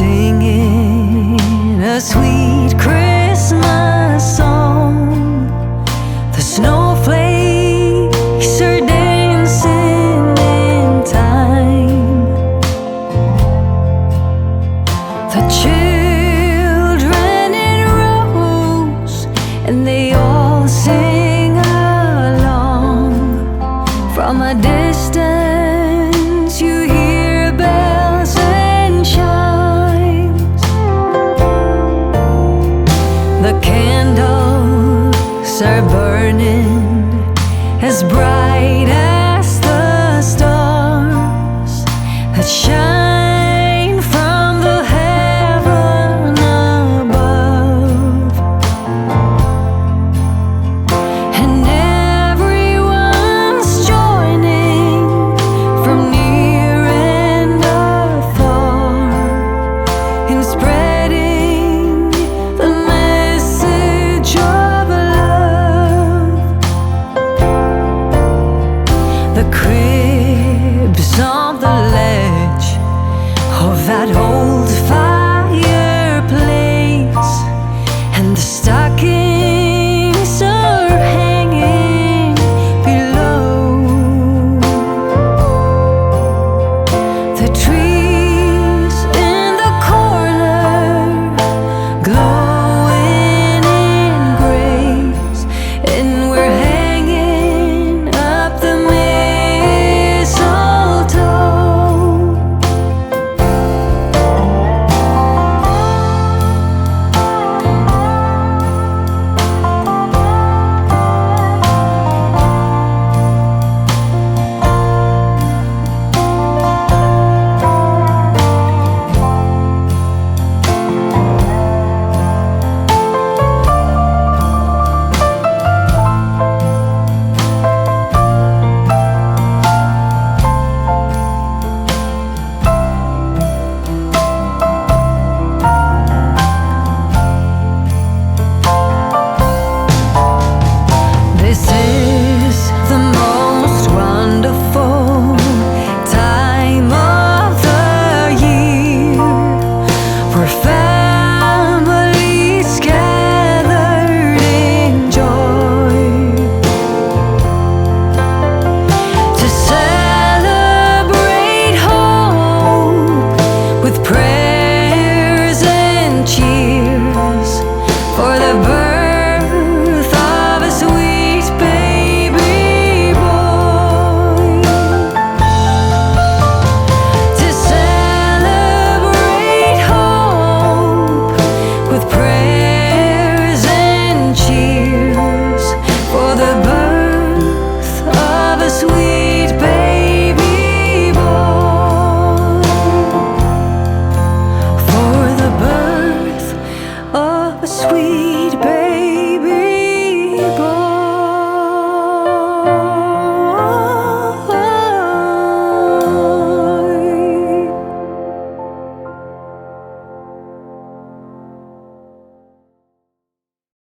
singing a sweet Christmas song. The snowflakes are dancing in time. The children in rows, and they all sing along. From a distance you hear bells and chimes. The candles are burning as bright as the stars that shine from the heaven above. And everyone's joining from near and afar in spreading the message of love. The cribs on the ledge of that old fire